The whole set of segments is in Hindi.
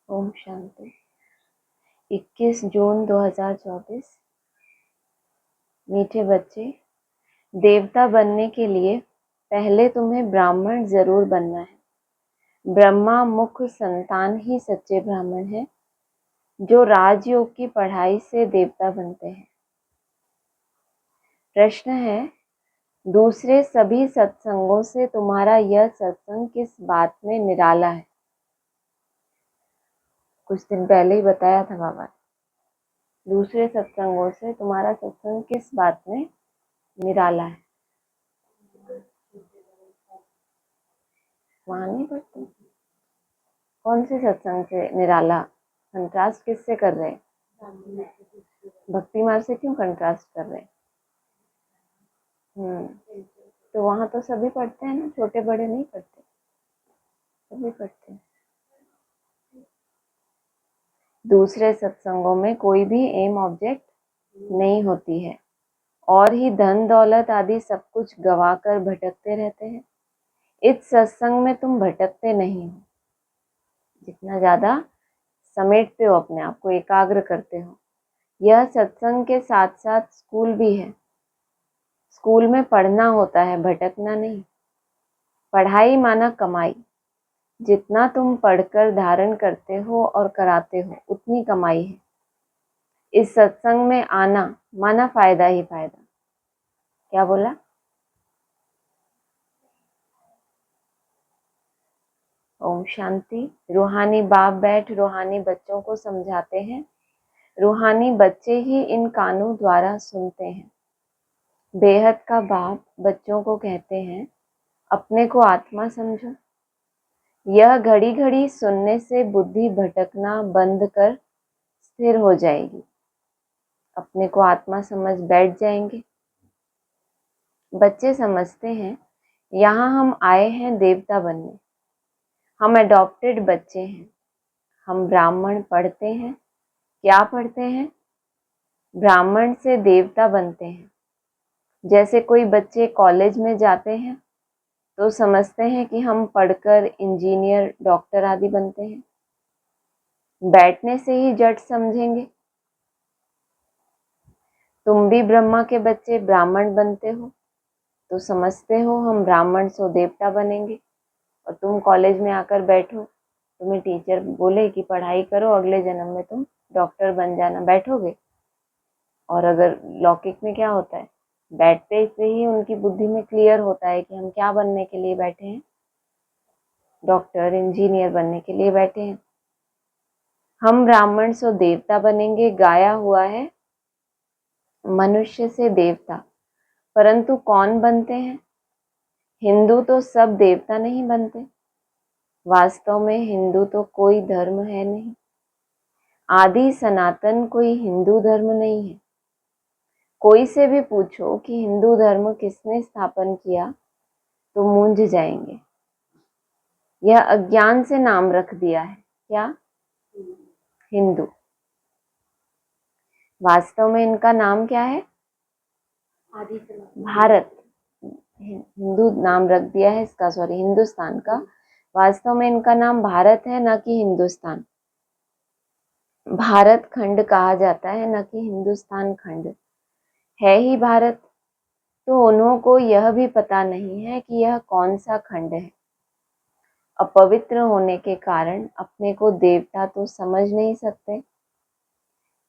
ओम शांति। 21 जून 2024। मीठे बच्चे, देवता बनने के लिए पहले तुम्हें ब्राह्मण जरूर बनना है। ब्रह्मा मुख्य संतान ही सच्चे ब्राह्मण हैं, जो राजयोग की पढ़ाई से देवता बनते हैं। प्रश्न है, दूसरे सभी सत्संगों से तुम्हारा यह सत्संग किस बात में निराला है? कुछ दिन पहले ही बताया था बाबा ने। दूसरे सत्संगों से तुम्हारा सत्संग किस बात में निराला है? वहां नहीं पढ़ते? कौन से सत्संग से निराला? कंट्रास्ट किससे कर रहे हैं? भक्ति मार्ग से क्यों कंट्रास्ट कर रहे हैं? तो वहां तो सभी पढ़ते हैं ना, छोटे बड़े नहीं पढ़ते, सभी पढ़ते हैं। दूसरे सत्संगों में कोई भी एम ऑब्जेक्ट नहीं होती है और ही धन दौलत आदि सब कुछ गवाकर भटकते रहते हैं। इस सत्संग में तुम भटकते नहीं हो। जितना ज्यादा समेटते हो, अपने आप को एकाग्र करते हो। यह सत्संग के साथ साथ स्कूल भी है। स्कूल में पढ़ना होता है, भटकना नहीं। पढ़ाई माना कमाई। जितना तुम पढ़कर धारण करते हो और कराते हो, उतनी कमाई है। इस सत्संग में आना माना फायदा ही फायदा। क्या बोला? ओम शांति। रूहानी बाप बैठ रूहानी बच्चों को समझाते हैं। रूहानी बच्चे ही इन कानों द्वारा सुनते हैं। बेहद का बाप बच्चों को कहते हैं, अपने को आत्मा समझो। यह घड़ी घड़ी सुनने से बुद्धि भटकना बंद कर स्थिर हो जाएगी। अपने को आत्मा समझ बैठ जाएंगे। बच्चे समझते हैं, यहाँ हम आए हैं देवता बनने। हम अडॉप्टेड बच्चे हैं। हम ब्राह्मण पढ़ते हैं। क्या पढ़ते हैं? ब्राह्मण से देवता बनते हैं। जैसे कोई बच्चे कॉलेज में जाते हैं तो समझते हैं कि हम पढ़कर इंजीनियर, डॉक्टर आदि बनते हैं। बैठने से ही जट समझेंगे। तुम भी ब्रह्मा के बच्चे ब्राह्मण बनते हो तो समझते हो हम ब्राह्मण से देवता बनेंगे। और तुम कॉलेज में आकर बैठो, तुम्हें टीचर बोले कि पढ़ाई करो, अगले जन्म में तुम डॉक्टर बन जाना, बैठोगे। और अगर लौकिक में क्या होता है, बैठते से ही उनकी बुद्धि में क्लियर होता है कि हम क्या बनने के लिए बैठे हैं। डॉक्टर, इंजीनियर बनने के लिए बैठे हैं। हम ब्राह्मण से देवता बनेंगे, गाया हुआ है मनुष्य से देवता। परंतु कौन बनते हैं? हिंदू तो सब देवता नहीं बनते। वास्तव में हिंदू तो कोई धर्म है नहीं। आदि सनातन कोई हिंदू धर्म नहीं है। कोई से भी पूछो कि हिंदू धर्म किसने स्थापन किया तो मूंझ जाएंगे। यह अज्ञान से नाम रख दिया है। क्या? हिंदू। वास्तव में इनका नाम क्या है? भारत। हिंदू नाम रख दिया है इसका, सॉरी, हिंदुस्तान का। वास्तव में इनका नाम भारत है, न कि हिंदुस्तान। भारत खंड कहा जाता है, न कि हिंदुस्तान खंड। है ही भारत। तो उन्हों को यह भी पता नहीं है कि यह कौन सा खंड है। अपवित्र होने के कारण अपने को देवता तो समझ नहीं सकते।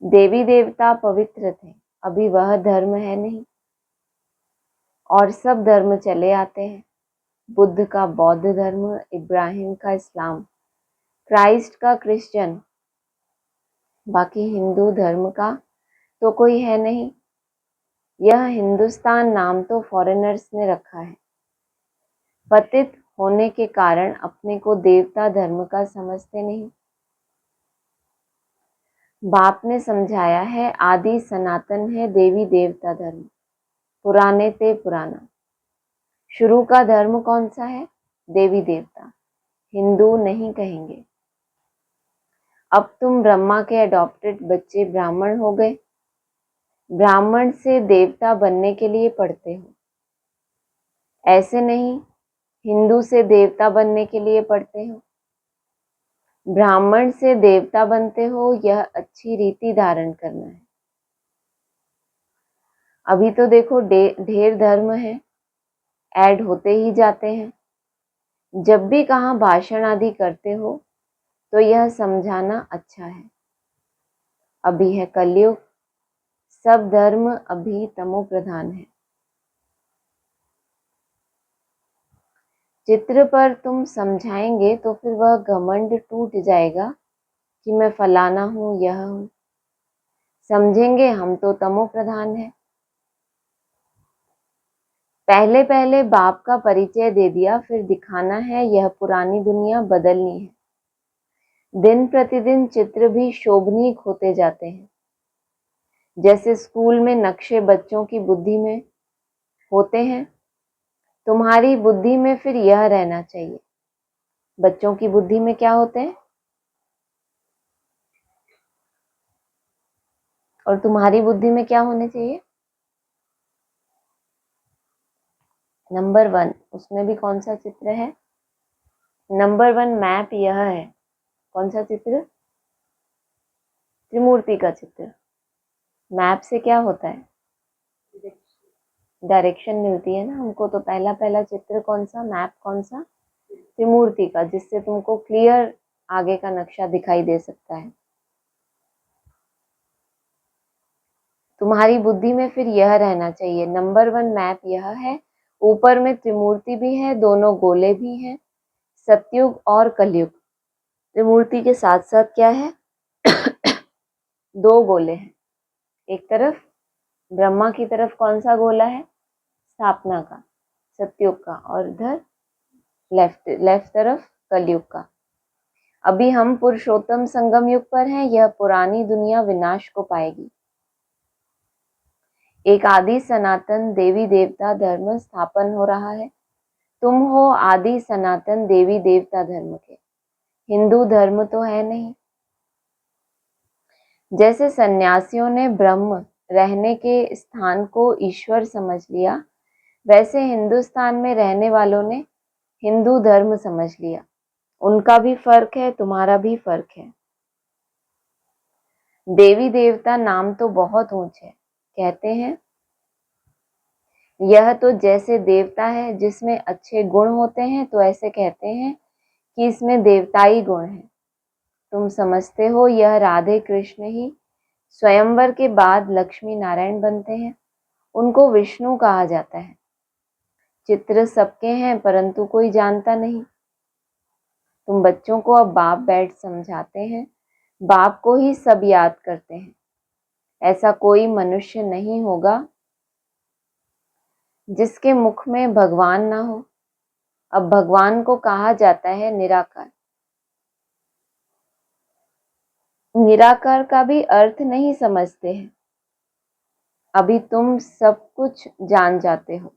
देवी देवता पवित्र थे, अभी वह धर्म है नहीं। और सब धर्म चले आते हैं। बुद्ध का बौद्ध धर्म, इब्राहिम का इस्लाम, क्राइस्ट का क्रिश्चियन। बाकी हिंदू धर्म का तो कोई है नहीं। यह हिंदुस्तान नाम तो फॉरेनर्स ने रखा है। पतित होने के कारण अपने को देवता धर्म का समझते नहीं। बाप ने समझाया है, आदि सनातन है देवी देवता धर्म, पुराने ते पुराना। शुरू का धर्म कौन सा है? देवी देवता। हिंदू नहीं कहेंगे। अब तुम ब्रह्मा के अडॉप्टेड बच्चे ब्राह्मण हो गए। ब्राह्मण से देवता बनने के लिए पढ़ते हो। ऐसे नहीं हिंदू से देवता बनने के लिए पढ़ते हो। ब्राह्मण से देवता बनते हो, यह अच्छी रीति धारण करना है। अभी तो देखो ढेर धर्म है, ऐड होते ही जाते हैं। जब भी कहाँ भाषण आदि करते हो तो यह समझाना अच्छा है। अभी है कलयुग, सब धर्म अभी तमो प्रधान है। चित्र पर तुम समझाएंगे तो फिर वह घमंड टूट जाएगा कि मैं फलाना हूं, यह हूं। समझेंगे हम तो तमो प्रधान है। पहले पहले बाप का परिचय दे दिया, फिर दिखाना है यह पुरानी दुनिया बदलनी है। दिन प्रतिदिन चित्र भी शोभनीक होते जाते हैं। जैसे स्कूल में नक्शे बच्चों की बुद्धि में होते हैं, तुम्हारी बुद्धि में फिर यह रहना चाहिए। बच्चों की बुद्धि में क्या होते हैं और तुम्हारी बुद्धि में क्या होने चाहिए? नंबर 1, उसमें भी कौन सा चित्र है? नंबर 1 मैप यह है। कौन सा चित्र? त्रिमूर्ति का चित्र। मैप से क्या होता है? डायरेक्शन मिलती है ना हमको। तो पहला पहला चित्र कौन सा, मैप कौन सा? त्रिमूर्ति का, जिससे तुमको क्लियर आगे का नक्शा दिखाई दे सकता है। तुम्हारी बुद्धि में फिर यह रहना चाहिए, नंबर 1 मैप यह है। ऊपर में त्रिमूर्ति भी है, दोनों गोले भी हैं, सतयुग और कलयुग। त्रिमूर्ति के साथ साथ क्या है? 2 गोले हैं। एक तरफ ब्रह्मा की तरफ कौन सा गोला है? स्थापना का, सतयुग का, और इधर लेफ्ट तरफ कलयुग का। अभी हम पुरुषोत्तम संगम युग पर हैं। यह पुरानी दुनिया विनाश को पाएगी। एक आदि सनातन देवी देवता धर्म स्थापन हो रहा है। तुम हो आदि सनातन देवी देवता धर्म के। हिंदू धर्म तो है नहीं। जैसे सन्यासियों ने ब्रह्म रहने के स्थान को ईश्वर समझ लिया, वैसे हिंदुस्तान में रहने वालों ने हिंदू धर्म समझ लिया। उनका भी फर्क है, तुम्हारा भी फर्क है। देवी देवता नाम तो बहुत ऊंचे है। कहते हैं यह तो जैसे देवता है जिसमें अच्छे गुण होते हैं, तो ऐसे कहते हैं कि इसमें देवताई गुण है। तुम समझते हो यह राधे कृष्ण ही स्वयंवर के बाद लक्ष्मी नारायण बनते हैं। उनको विष्णु कहा जाता है। चित्र सबके हैं परंतु कोई जानता नहीं। तुम बच्चों को अब बाप बैठ समझाते हैं, बाप को ही सब याद करते हैं। ऐसा कोई मनुष्य नहीं होगा जिसके मुख में भगवान ना हो। अब भगवान को कहा जाता है निराकार। निराकार का भी अर्थ नहीं समझते हैं। अभी तुम सब कुछ जान जाते हो।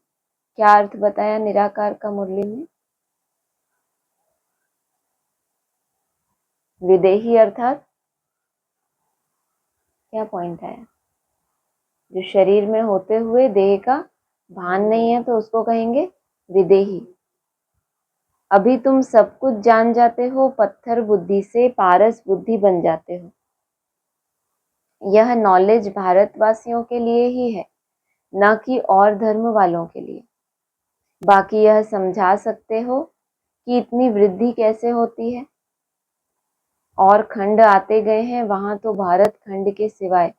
क्या अर्थ बताया निराकार का मुरली में? विदेही अर्थात क्या पॉइंट है? जो शरीर में होते हुए देह का भान नहीं है तो उसको कहेंगे विदेही। अभी तुम सब कुछ जान जाते हो, पत्थर बुद्धि से पारस बुद्धि बन जाते हो। यह नॉलेज भारतवासियों के लिए ही है, न कि और धर्म वालों के लिए। बाकी यह समझा सकते हो कि इतनी वृद्धि कैसे होती है। और खंड आते गए हैं, वहां तो भारत खंड के सिवाय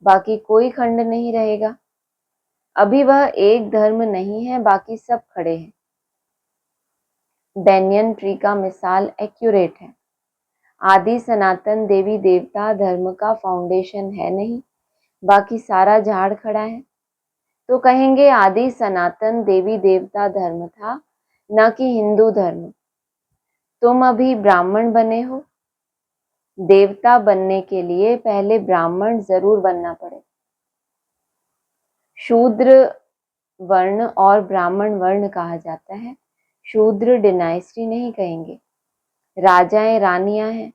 बाकी कोई खंड नहीं रहेगा। अभी वह एक धर्म नहीं है, बाकी सब खड़े हैं। बैंयन ट्री का मिसाल एक्यूरेट है। आदि सनातन देवी देवता धर्म का फाउंडेशन है नहीं, बाकी सारा झाड़ खड़ा है। तो कहेंगे आदि सनातन देवी देवता धर्म था, न कि हिंदू धर्म। तुम अभी ब्राह्मण बने हो। देवता बनने के लिए पहले ब्राह्मण जरूर बनना पड़े। शूद्र वर्ण और ब्राह्मण वर्ण कहा जाता है। शूद्र डिनाइस्टी नहीं कहेंगे। राजाएं रानियां हैं।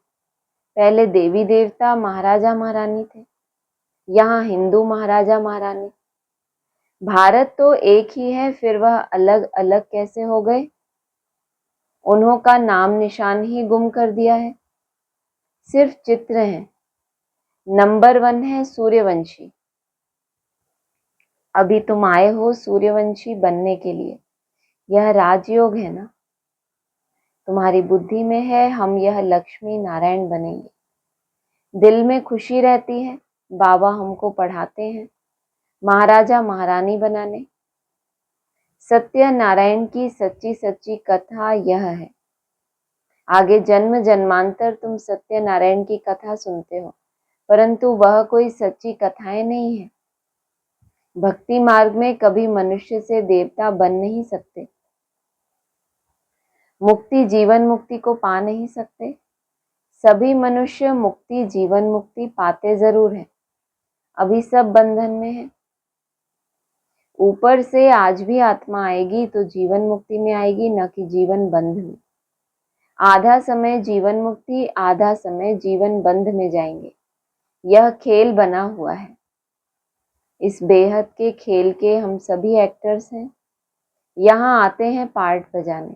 पहले देवी देवता महाराजा महारानी थे, यहाँ हिंदू महाराजा महारानी। भारत तो एक ही है, फिर वह अलग अलग कैसे हो गए? उन्हों का नाम निशान ही गुम कर दिया है। सिर्फ चित्र हैं। नंबर 1 है सूर्यवंशी। अभी तुम आए हो सूर्यवंशी बनने के लिए। यह राजयोग है ना, तुम्हारी बुद्धि में है हम यह लक्ष्मी नारायण बनेंगे। दिल में खुशी रहती है, बाबा हमको पढ़ाते हैं महाराजा महारानी बनाने। सत्य नारायण की सच्ची सच्ची कथा यह है। आगे जन्म जन्मांतर तुम सत्य नारायण की कथा सुनते हो, परंतु वह कोई सच्ची कथाएं नहीं है। भक्ति मार्ग में कभी मनुष्य से देवता बन नहीं सकते, मुक्ति जीवन मुक्ति को पा नहीं सकते। सभी मनुष्य मुक्ति जीवन मुक्ति पाते जरूर हैं, अभी सब बंधन में है। ऊपर से आज भी आत्मा आएगी तो जीवन मुक्ति में आएगी, न कि जीवन बंध में। आधा समय जीवन मुक्ति, आधा समय जीवन बंध में जाएंगे। यह खेल बना हुआ है। इस बेहद के खेल के हम सभी एक्टर्स हैं, यहाँ आते हैं पार्ट बजाने।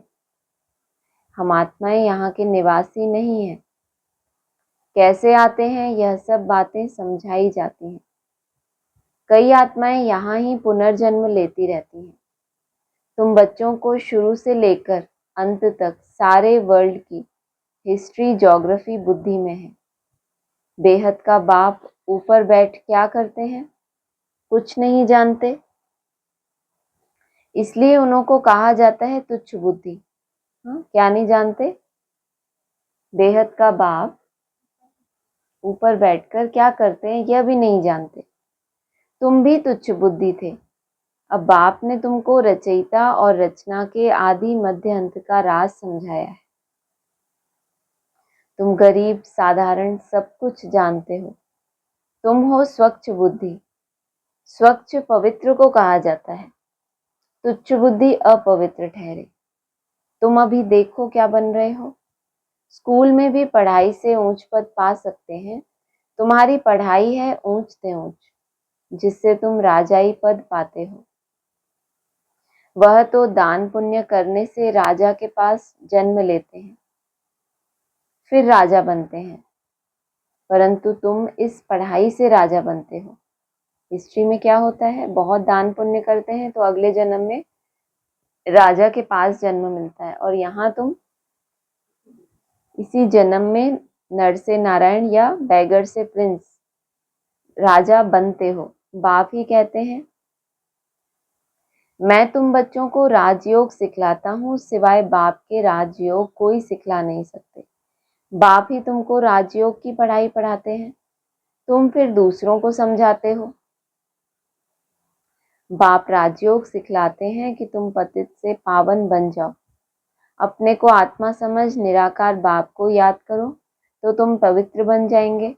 हम आत्माएं यहाँ के निवासी नहीं हैं। कैसे आते हैं यह सब बातें समझाई जाती हैं। कई आत्माएं यहाँ ही पुनर्जन्म लेती रहती हैं। तुम बच्चों को शुरू से लेकर अंत तक सारे वर्ल्ड की हिस्ट्री ज्योग्राफी बुद्धि में है। बेहद का बाप ऊपर बैठ क्या करते हैं, कुछ नहीं जानते, इसलिए उन्हों को कहा जाता है तुच्छ बुद्धि। क्या नहीं जानते? बेहद का बाप ऊपर बैठकर क्या करते हैं यह भी नहीं जानते। तुम भी तुच्छ बुद्धि थे, अब बाप ने तुमको रचयिता और रचना के आदि मध्य अंत का राज समझाया है। तुम गरीब साधारण सब कुछ जानते हो। तुम हो स्वच्छ बुद्धि। स्वच्छ पवित्र को कहा जाता है, तुच्छ बुद्धि अपवित्र ठहरे। तुम अभी देखो क्या बन रहे हो। स्कूल में भी पढ़ाई से ऊंच पद पा सकते हैं। तुम्हारी पढ़ाई है ऊंच से ऊंच, जिससे तुम राजाई पद पाते हो। वह तो दान पुण्य करने से राजा के पास जन्म लेते हैं, फिर राजा बनते हैं, परंतु तुम इस पढ़ाई से राजा बनते हो। हिस्ट्री में क्या होता है, बहुत दान पुण्य करते हैं तो अगले जन्म में राजा के पास जन्म मिलता है, और यहाँ तुम इसी जन्म में नर से नारायण या बैगर से प्रिंस राजा बनते हो। बाप ही कहते हैं मैं तुम बच्चों को राजयोग सिखलाता हूँ, सिवाय बाप के राजयोग कोई सिखला नहीं सकते। बाप ही तुमको राजयोग की पढ़ाई पढ़ाते हैं, तुम फिर दूसरों को समझाते हो। बाप राजयोग सिखलाते हैं कि तुम पतित से पावन बन जाओ। अपने को आत्मा समझ निराकार बाप को याद करो तो तुम पवित्र बन जाएंगे,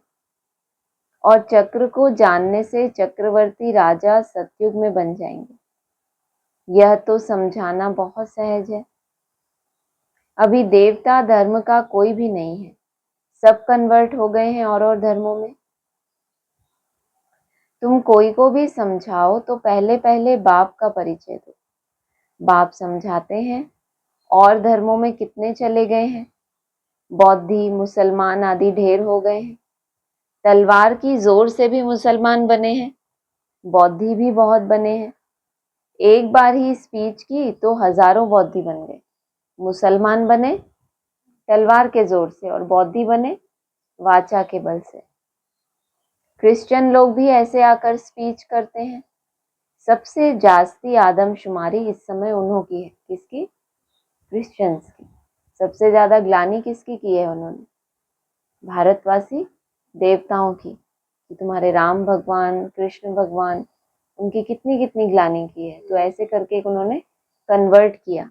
और चक्र को जानने से चक्रवर्ती राजा सतयुग में बन जाएंगे। यह तो समझाना बहुत सहज है। अभी देवता धर्म का कोई भी नहीं है, सब कन्वर्ट हो गए हैं और धर्मों में। तुम कोई को भी समझाओ तो पहले पहले बाप का परिचय दो। बाप समझाते हैं और धर्मों में कितने चले गए हैं, बौद्धि मुसलमान आदि ढेर हो गए हैं। तलवार की जोर से भी मुसलमान बने हैं, बौद्धि भी बहुत बने हैं। एक बार ही स्पीच की तो हजारों बौद्धि बन गए। मुसलमान बने तलवार के जोर से और बौद्धि बने वाचा के बल से। क्रिश्चियन लोग भी ऐसे आकर स्पीच करते हैं। सबसे जास्ती आदमशुमारी इस समय उन्हों की है। किसकी? क्रिश्चियंस की। सबसे ज्यादा ग्लानि किसकी की है उन्होंने? भारतवासी देवताओं की, कि तुम्हारे राम भगवान कृष्ण भगवान उनकी कितनी कितनी ग्लानि की है। तो ऐसे करके उन्होंने कन्वर्ट किया।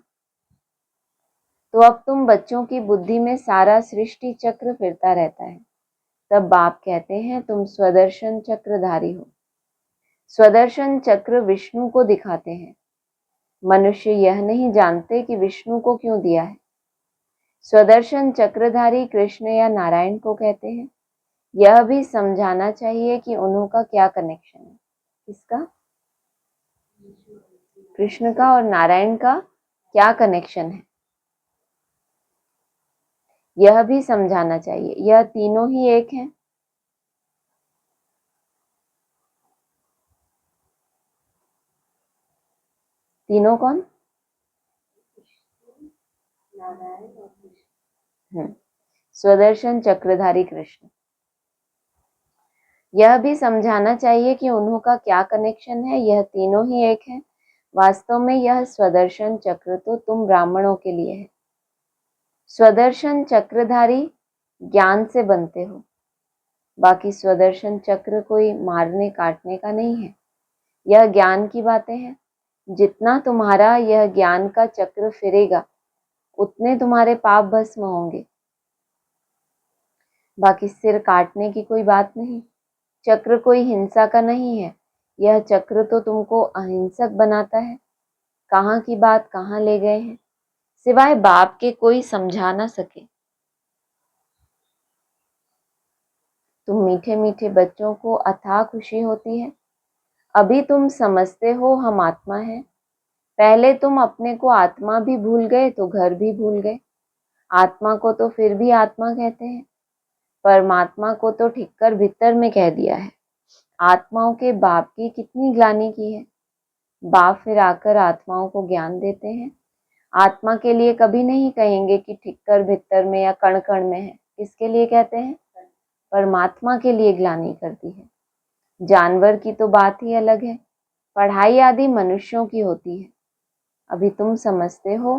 तो अब तुम बच्चों की बुद्धि में सारा सृष्टि चक्र फिरता रहता है। तब बाप कहते हैं तुम स्वदर्शन चक्रधारी हो। स्वदर्शन चक्र विष्णु को दिखाते हैं। मनुष्य यह नहीं जानते कि विष्णु को क्यों दिया है। स्वदर्शन चक्रधारी कृष्ण या नारायण को कहते हैं। यह भी समझाना चाहिए कि उन्हों का क्या कनेक्शन है। किसका? कृष्ण का और नारायण का क्या कनेक्शन है। यह भी समझाना चाहिए, यह तीनों ही एक हैं। तीनों कौन? स्वदर्शन चक्रधारी कृष्ण। यह भी समझाना चाहिए कि उन्हों का क्या कनेक्शन है, यह तीनों ही एक हैं। वास्तव में यह स्वदर्शन चक्र तो तुम ब्राह्मणों के लिए है। स्वदर्शन चक्रधारी ज्ञान से बनते हो, बाकी स्वदर्शन चक्र कोई मारने काटने का नहीं है, यह ज्ञान की बातें हैं। जितना तुम्हारा यह ज्ञान का चक्र फिरेगा उतने तुम्हारे पाप भस्म होंगे। बाकी सिर काटने की कोई बात नहीं। चक्र कोई हिंसा का नहीं है, यह चक्र तो तुमको अहिंसक बनाता है। कहाँ की बात कहाँ ले गए हैं, सिवाय बाप के कोई समझा ना सके। तुम मीठे मीठे बच्चों को अथाह खुशी होती है। अभी तुम समझते हो हम आत्मा हैं। पहले तुम अपने को आत्मा भी भूल गए तो घर भी भूल गए। आत्मा को तो फिर भी आत्मा कहते हैं, परमात्मा को तो ठिक्कर भीतर में कह दिया है। आत्माओं के बाप की कितनी ग्लानि की है। बाप फिर आकर आत्माओं को ज्ञान देते हैं। आत्मा के लिए कभी नहीं कहेंगे कि ठिक्कर भीतर में या कण कण में है। किसके लिए कहते हैं? परमात्मा के लिए ग्लानि करती है। जानवर की तो बात ही अलग है, पढ़ाई आदि मनुष्यों की होती है। अभी तुम समझते हो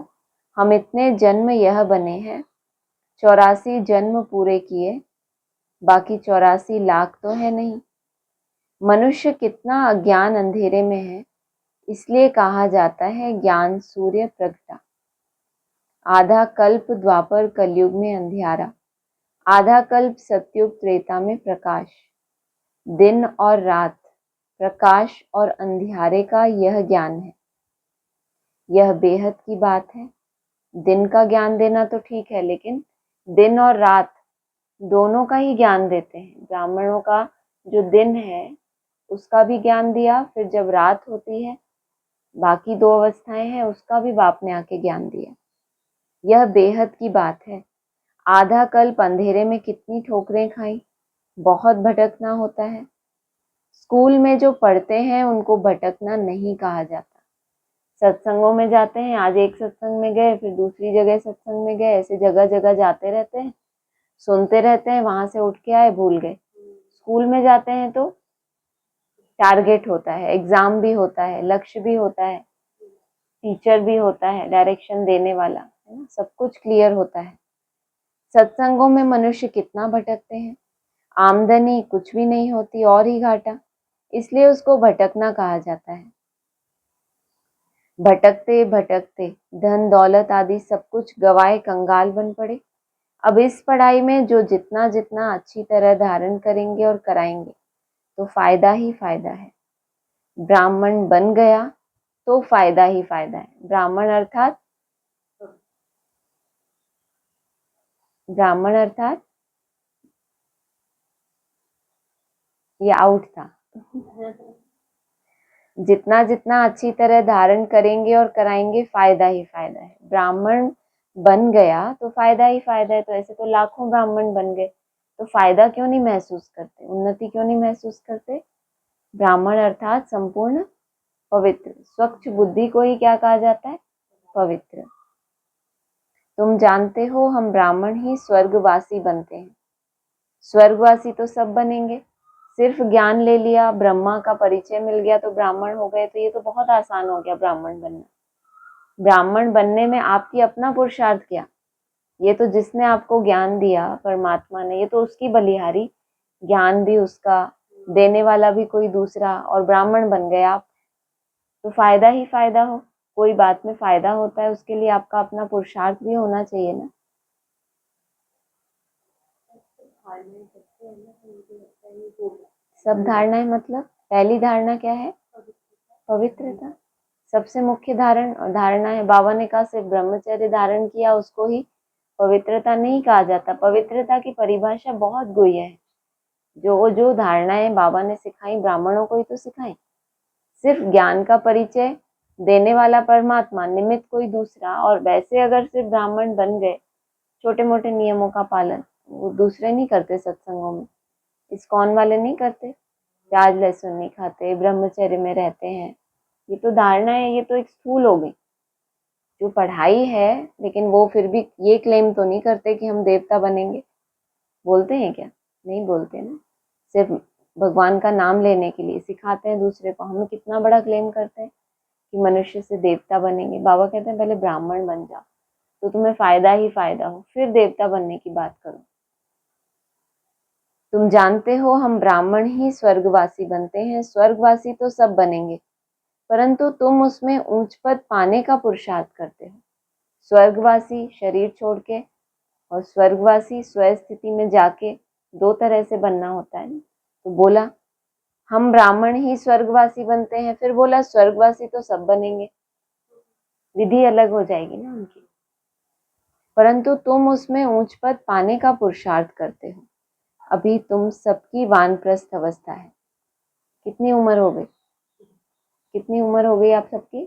हम इतने जन्म यह बने हैं, 84 जन्म पूरे किए, बाकी 84 लाख तो है नहीं। मनुष्य कितना अज्ञान अंधेरे में है, इसलिए कहा जाता है ज्ञान सूर्य प्रगटा। आधा कल्प द्वापर कलयुग में अंधियारा, आधा कल्प सतयुग त्रेता में प्रकाश। दिन और रात, प्रकाश और अंधियारे का यह ज्ञान है। यह बेहद की बात है। दिन का ज्ञान देना तो ठीक है, लेकिन दिन और रात दोनों का ही ज्ञान देते हैं। ब्राह्मणों का जो दिन है उसका भी ज्ञान दिया, फिर जब रात होती है बाकी दो अवस्थाएं हैं उसका भी बाप ने आके ज्ञान दिया। यह बेहद की बात है। आधा कल्प अंधेरे में कितनी ठोकरें खाई, बहुत भटकना होता है। स्कूल में जो पढ़ते हैं उनको भटकना नहीं कहा जाता। सत्संगों में जाते हैं, आज एक सत्संग में गए फिर दूसरी जगह सत्संग में गए, ऐसे जगह जगह जाते रहते हैं, सुनते रहते हैं, वहां से उठ के आए भूल गए। स्कूल में जाते हैं तो टारगेट होता है, एग्जाम भी होता है, लक्ष्य भी होता है, टीचर भी होता है, डायरेक्शन देने वाला, है ना, सब कुछ क्लियर होता है। सत्संगों में मनुष्य कितना भटकते हैं, आमदनी कुछ भी नहीं होती और ही घाटा, इसलिए उसको भटकना कहा जाता है। भटकते भटकते धन दौलत आदि सब कुछ गवाए कंगाल बन पड़े। अब इस पढ़ाई में जो जितना जितना अच्छी तरह धारण करेंगे और कराएंगे तो फायदा ही फायदा है। ब्राह्मण बन गया तो फायदा ही फायदा है। ब्राह्मण अर्थात ये आउट था। जितना जितना अच्छी तरह धारण करेंगे और कराएंगे फायदा ही फायदा है। ब्राह्मण बन गया तो फायदा ही फायदा है। तो ऐसे तो लाखों ब्राह्मण बन गए, तो फायदा क्यों नहीं महसूस करते, उन्नति क्यों नहीं महसूस करते? ब्राह्मण अर्थात संपूर्ण पवित्र, स्वच्छ बुद्धि को ही क्या कहा जाता है? पवित्र। तुम जानते हो हम ब्राह्मण ही स्वर्गवासी बनते हैं। स्वर्गवासी तो सब बनेंगे, सिर्फ ज्ञान ले लिया, ब्रह्मा का परिचय मिल गया तो ब्राह्मण हो गए, तो ये तो बहुत आसान हो गया ब्राह्मण बनना। ब्राह्मण बनने में आपकी अपना पुरुषार्थ क्या, ये तो जिसने आपको ज्ञान दिया परमात्मा ने, ये तो उसकी बलिहारी, ज्ञान भी उसका, देने वाला भी कोई दूसरा, और ब्राह्मण बन गए आप, तो फायदा ही फायदा हो। कोई बात में फायदा होता है उसके लिए आपका अपना पुरुषार्थ भी होना चाहिए ना। सब धारणाएं मतलब पहली धारणा क्या है? पवित्रता। सबसे मुख्य धारणा है। बाबा ने कहा सिर्फ ब्रह्मचर्य धारण किया उसको ही पवित्रता नहीं कहा जाता। पवित्रता की परिभाषा बहुत गुह्य है। जो जो धारणाएं बाबा ने सिखाई ब्राह्मणों को ही तो सिखाई। सिर्फ ज्ञान का परिचय देने वाला परमात्मा, निमित्त कोई दूसरा, और वैसे अगर सिर्फ ब्राह्मण बन गए छोटे मोटे नियमों का पालन वो दूसरे नहीं करते सत्संगों में, इस्कॉन वाले नहीं करते, प्याज लहसुन नहीं खाते, ब्रह्मचर्य में रहते हैं। ये तो धारणा है, ये तो एक स्थूल हो गई जो पढ़ाई है। लेकिन वो फिर भी ये क्लेम तो नहीं करते कि हम देवता बनेंगे। बोलते हैं क्या? नहीं बोलते ना, सिर्फ भगवान का नाम लेने के लिए सिखाते हैं दूसरे को। हम कितना बड़ा क्लेम करते हैं कि मनुष्य से देवता बनेंगे। बाबा कहते हैं पहले ब्राह्मण बन जाओ तो तुम्हें फायदा ही फायदा हो, फिर देवता बनने की बात करो। तुम जानते हो हम ब्राह्मण ही स्वर्गवासी बनते हैं, स्वर्गवासी तो सब बनेंगे, परंतु तुम उसमें ऊंच पद पाने का पुरुषार्थ करते हो। स्वर्गवासी शरीर छोड़ के और स्वर्गवासी स्व स्थिति में जाके दो तरह से बनना होता है ना। तो बोला हम ब्राह्मण ही स्वर्गवासी बनते हैं, फिर बोला स्वर्गवासी तो सब बनेंगे, विधि अलग हो जाएगी ना उनकी। परंतु तुम उसमें ऊंच पद पाने का पुरुषार्थ करते हो। अभी तुम सबकी वानप्रस्थ अवस्था है। कितनी उम्र हो गई? कितनी उम्र हो गई आप सबकी?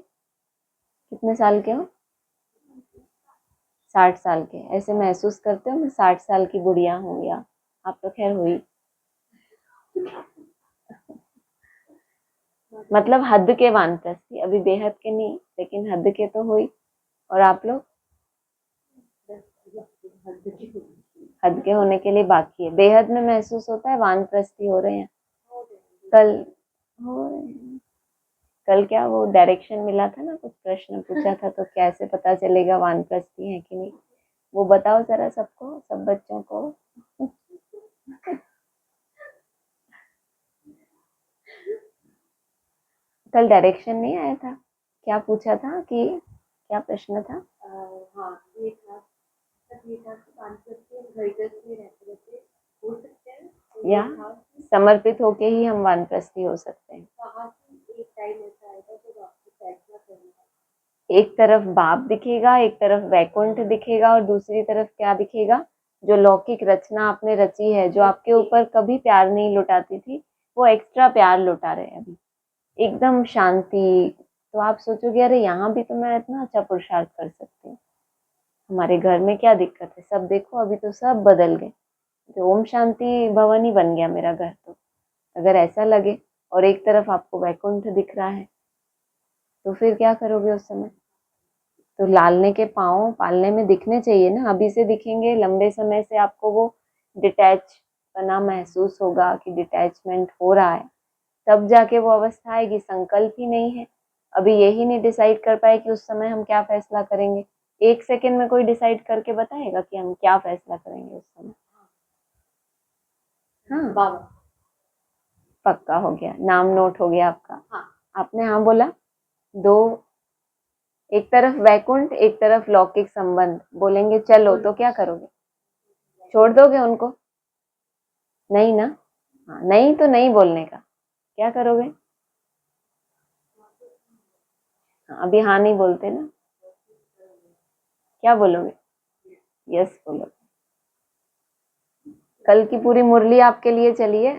कितने साल के हो? 60 साल के। ऐसे महसूस करते हो मैं 60 साल की बुढ़िया हूँ? या आप तो खैर हुई, मतलब हद के वानप्रस्थी, अभी बेहद के नहीं लेकिन हद के तो हुई। और आप लोग हद के होने के लिए बाकी है। बेहद में महसूस होता है, वानप्रस्थी हो रहे हैं। कल हो रहे हैं। कल क्या वो डायरेक्शन मिला था ना, कुछ प्रश्न पूछा था, तो कैसे पता चलेगा वानप्रस्थी है कि नहीं? वो बताओ जरा सबको, सब बच्चों को। कल डायरेक्शन नहीं आया था? क्या पूछा था कि क्या प्रश्न था? हाँ ये था, ये था कि वानप्रस्थी हम घर गृहस्थ में रहते रहते हो सकते हैं, या समर्पित होके ही हम वानप्रस्थी हो सकते हैं। कहा कि एक टाइम ऐसा आएगा जब आपको फैसला करना है। एक तरफ बाप दिखेगा, एक तरफ वैकुंठ दिखेगा, और दूसरी तरफ क्या दिखेगा? जो लौकिक रचना आपने रची है, जो आपके ऊपर कभी प्यार नहीं लुटाती थी, वो एक्स्ट्रा प्यार लुटा रहे हैं अभी, एकदम शांति। तो आप सोचोगे अरे यहाँ भी तो मैं इतना अच्छा पुरुषार्थ कर सकती हूँ, हमारे घर में क्या दिक्कत है? सब देखो अभी तो सब बदल गए, तो ओम शांति भवन ही बन गया मेरा घर। तो अगर ऐसा लगे और एक तरफ आपको वैकुंठ दिख रहा है, तो फिर क्या करोगे उस समय? तो लालने के पाँव पालने में दिखने चाहिए ना। अभी से दिखेंगे, लंबे समय से आपको वो डिटैच बना महसूस होगा कि डिटैचमेंट हो रहा है, तब जाके वो अवस्था आएगी। संकल्प ही नहीं है, अभी यही नहीं डिसाइड कर पाए कि उस समय हम क्या फैसला करेंगे। एक सेकंड में कोई डिसाइड करके बताएगा कि हम क्या फैसला करेंगे उस समय? हाँ बाबा पक्का हो गया, नाम नोट हो गया आपका। हाँ आपने हाँ बोला। दो, एक तरफ वैकुंठ, एक तरफ लौकिक संबंध, बोलेंगे चलो तो क्या करोगे? छोड़ दोगे उनको? नहीं ना? हाँ, नहीं तो नहीं बोलने का, क्या करोगे? हाँ, अभी हाँ नहीं बोलते ना, क्या बोलोगे? यस बोलोगे। कल की पूरी मुरली आपके लिए चली है।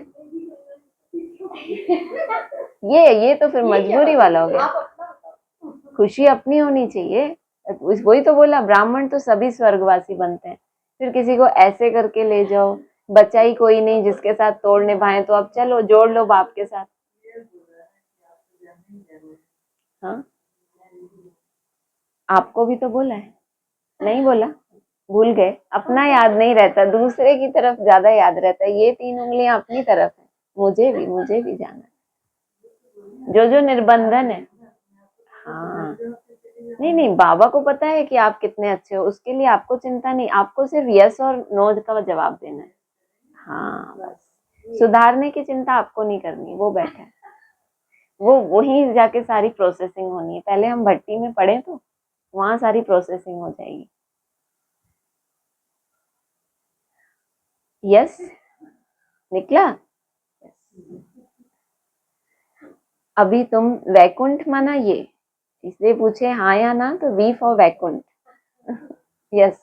ये तो फिर मजबूरी वाला हो गया। खुशी अपनी होनी चाहिए। वही तो बोला, ब्राह्मण तो सभी स्वर्गवासी बनते हैं। फिर किसी को ऐसे करके ले जाओ, बचा ही कोई नहीं जिसके साथ तोड़ निभाए, तो अब चलो जोड़ लो बाप के साथ। हाँ आपको भी तो बोला है, नहीं बोला? भूल गए? अपना याद नहीं रहता, दूसरे की तरफ ज्यादा याद रहता है। ये 3 उंगलियां अपनी तरफ है, मुझे भी जाना है, जो जो निर्बंधन है। हाँ नहीं नहीं, बाबा को पता है कि आप कितने अच्छे हो, उसके लिए आपको चिंता नहीं, आपको सिर्फ यस और नो का जवाब देना है। हाँ बस, सुधारने की चिंता आपको नहीं करनी, वो बैठा है, वो वहीं जाके सारी प्रोसेसिंग होनी है। पहले हम भट्टी में पड़े तो वहां सारी प्रोसेसिंग हो जाएगी। यस निकला। अभी तुम वैकुंठ माना ये, इसलिए पूछे हाँ या ना, तो वी फॉर वैकुंठ। यस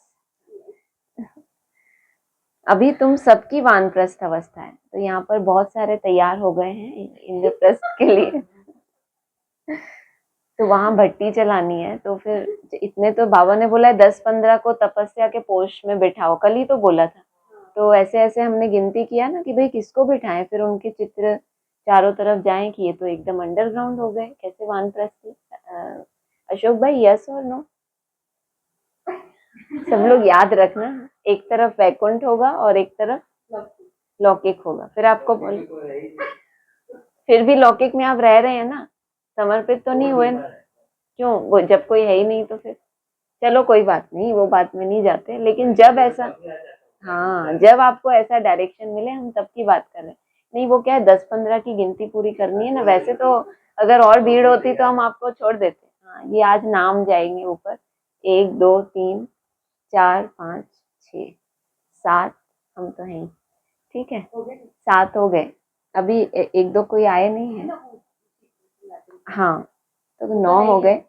अभी तुम सबकी वानप्रस्थ अवस्था है। तो यहाँ पर बहुत सारे तैयार हो गए हैं इंद्रप्रस्थ के लिए। तो वहां भट्टी चलानी है, तो फिर इतने तो बाबा ने बोला है 10-15 को तपस्या के पोस्ट में बिठाओ, कल ही तो बोला था। तो ऐसे ऐसे हमने गिनती किया ना कि भाई किसको बिठाएं, फिर उनके चित्र चारों तरफ जाएं कि ये तो एकदम अंडरग्राउंड हो गए, कैसे वानप्रस्थी। अशोक भाई, यस और नो? सब लोग याद रखना, एक तरफ वैकुंठ होगा और एक तरफ लौकिक होगा। फिर आपको फिर भी लौकिक में आप रह रहे हैं ना, समर्पित तो नहीं हुए ना? क्यों, वो जब कोई है ही नहीं तो फिर चलो कोई बात नहीं, वो बात में नहीं जाते, लेकिन जब ऐसा, हाँ, जब आपको ऐसा डायरेक्शन मिले, हम तब की बात कर रहे हैं। नहीं, वो क्या है, 10-15 की गिनती पूरी करनी है ना। वैसे तो अगर और भीड़ होती तो हम आपको छोड़ देते। हाँ, ये आज नाम जाएंगे ऊपर, 1 2 3 4 5 6 7, हम तो हैं, ठीक है, 7 हो गए। अभी 1-2 कोई आए नहीं है। हाँ, तो 9 हो गए,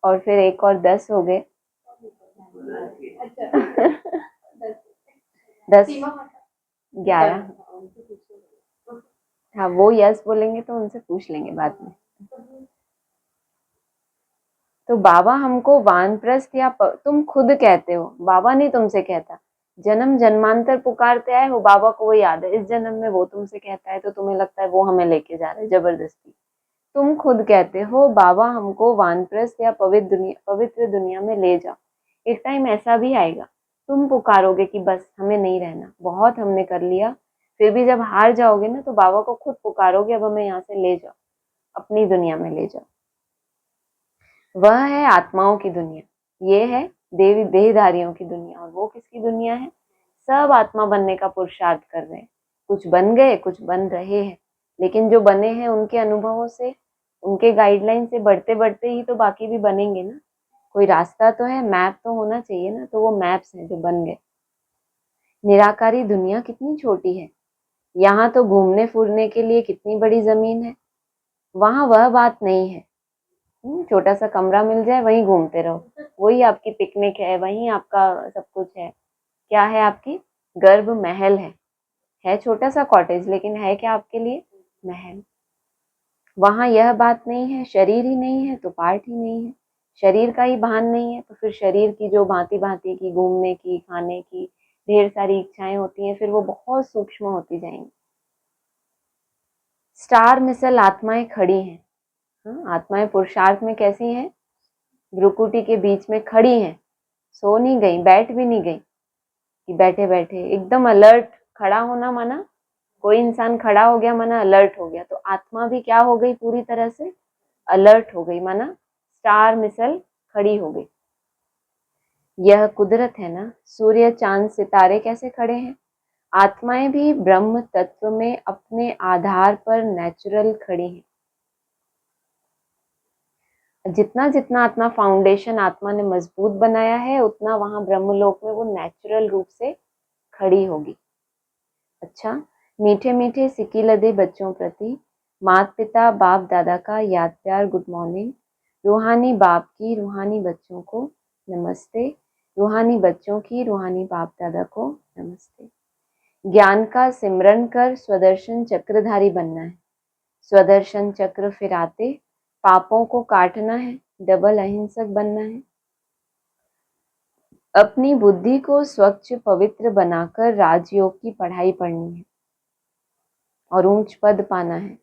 और फिर एक और 10 हो गए। 10 11। हाँ, वो यस बोलेंगे तो उनसे पूछ लेंगे बाद में। तो बाबा हमको वानप्रस्थ या तुम खुद कहते हो, बाबा नहीं तुमसे कहता। जन्म जन्मांतर पुकारते आए हो, बाबा को वो याद है, इस जन्म में वो तुमसे कहता है तो तुम्हें लगता है वो हमें लेके जा रहे हैं जबरदस्ती। तुम खुद कहते हो बाबा हमको वानप्रस्थ या पवित्र दुनिया में ले जाओ। एक टाइम ऐसा भी आएगा, तुम पुकारोगे कि बस हमें नहीं रहना, बहुत हमने कर लिया। फिर भी जब हार जाओगे ना, तो बाबा को खुद पुकारोगे, अब हमें यहाँ से ले जाओ, अपनी दुनिया में ले जाओ। वह है आत्माओं की दुनिया, ये है देवी देहधारियों की दुनिया। और वो किसकी दुनिया है? सब आत्मा बनने का पुरुषार्थ कर रहे हैं, कुछ बन गए, कुछ बन रहे हैं, लेकिन जो बने हैं उनके अनुभवों से, उनके गाइडलाइन से बढ़ते बढ़ते ही तो बाकी भी बनेंगे ना। कोई रास्ता तो है, मैप तो होना चाहिए ना, तो वो मैप्स हैं जो बन गए। निराकारी दुनिया कितनी छोटी है, यहाँ तो घूमने फिरने के लिए कितनी बड़ी जमीन है, वहां वह बात नहीं है। छोटा सा कमरा मिल जाए, वहीं घूमते रहो, वही आपकी पिकनिक है, वहीं आपका सब कुछ है। क्या है आपकी? गर्भ महल है छोटा सा कॉटेज, लेकिन है क्या आपके लिए? महल। वहां यह बात नहीं है, शरीर ही नहीं है तो पार्ट ही नहीं है, शरीर का ही भान नहीं है, तो फिर शरीर की जो भांति भांति की घूमने की, खाने की ढेर सारी इच्छाएं होती हैं, फिर वो बहुत सूक्ष्म होती जाएंगी। स्टार मिसल आत्माएं खड़ी हैं। आत्माएं पुरुषार्थ में कैसी हैं? भ्रुकुटी के बीच में खड़ी हैं, सो नहीं गई, बैठ भी नहीं गई कि बैठे बैठे, एकदम अलर्ट। खड़ा होना माना, कोई इंसान खड़ा हो गया माना अलर्ट हो गया, तो आत्मा भी क्या हो गई? पूरी तरह से अलर्ट हो गई, माना स्टार मिसल खड़ी हो गई। यह कुदरत है ना, सूर्य चांद सितारे कैसे खड़े हैं, आत्माएं भी ब्रह्म तत्व में अपने आधार पर नेचुरल खड़ी हैं। जितना जितना अपना फाउंडेशन आत्मा ने मजबूत बनाया है, उतना वहां ब्रह्मलोक में वो नेचुरल रूप से खड़ी होगी। अच्छा, मीठे मीठे सिक्की लदे बच्चों प्रति माता पिता बाप दादा का याद प्यार गुड मॉर्निंग। रूहानी बाप की रूहानी बच्चों को नमस्ते, रूहानी बच्चों की रूहानी बाप दादा को नमस्ते। ज्ञान का सिमरन कर स्वदर्शन चक्रधारी बनना है, स्वदर्शन चक्र फिराते पापों को काटना है, डबल अहिंसक बनना है। अपनी बुद्धि को स्वच्छ पवित्र बनाकर राजयोग की पढ़ाई पढ़नी है और ऊंच पद पाना है।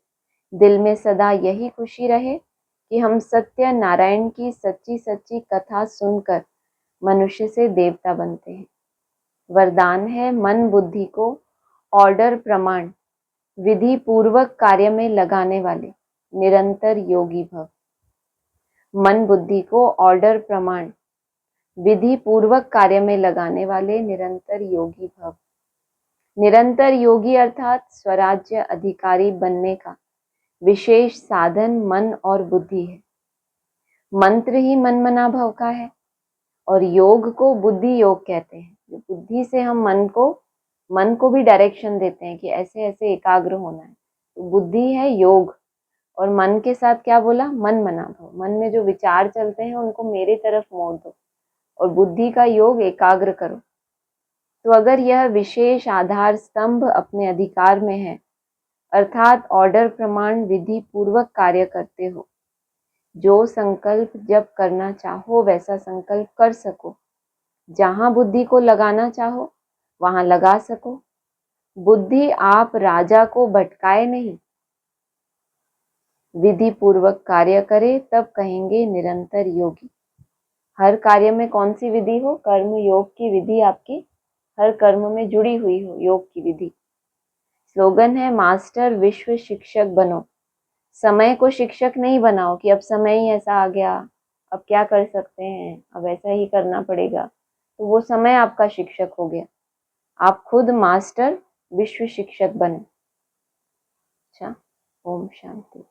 दिल में सदा यही खुशी रहे कि हम सत्य नारायण की सच्ची सच्ची कथा सुनकर मनुष्य से देवता बनते हैं। वरदान है मन बुद्धि को ऑर्डर प्रमाण विधि पूर्वक कार्य में लगाने वाले निरंतर योगी भव। मन बुद्धि को ऑर्डर प्रमाण विधि पूर्वक कार्य में लगाने वाले निरंतर योगी भव। निरंतर योगी अर्थात स्वराज्य अधिकारी बनने का विशेष साधन मन और बुद्धि है। मंत्र ही मन मना भव का है, और योग को बुद्धि योग कहते हैं। जो बुद्धि से हम मन को भी डायरेक्शन देते हैं कि ऐसे ऐसे एकाग्र होना है, तो बुद्धि है योग। और मन के साथ क्या बोला? मन मना भव। मन में जो विचार चलते हैं उनको मेरे तरफ मोड़ दो, और बुद्धि का योग एकाग्र करो। तो अगर यह विशेष आधार स्तंभ अपने अधिकार में है, अर्थात ऑर्डर प्रमाण विधि पूर्वक कार्य करते हो, जो संकल्प जब करना चाहो वैसा संकल्प कर सको, जहां बुद्धि को लगाना चाहो वहां लगा सको। बुद्धि आप राजा को भटकाए नहीं, विधि पूर्वक कार्य करे तब कहेंगे निरंतर योगी। हर कार्य में कौन सी विधि हो? कर्म योग की विधि आपकी हर कर्म में जुड़ी हुई हो, योग की विधि। स्लोगन है मास्टर विश्व शिक्षक बनो। समय को शिक्षक नहीं बनाओ कि अब समय ही ऐसा आ गया, अब क्या कर सकते हैं, अब ऐसा ही करना पड़ेगा, तो वो समय आपका शिक्षक हो गया। आप खुद मास्टर विश्व शिक्षक बने। अच्छा, ओम शांति।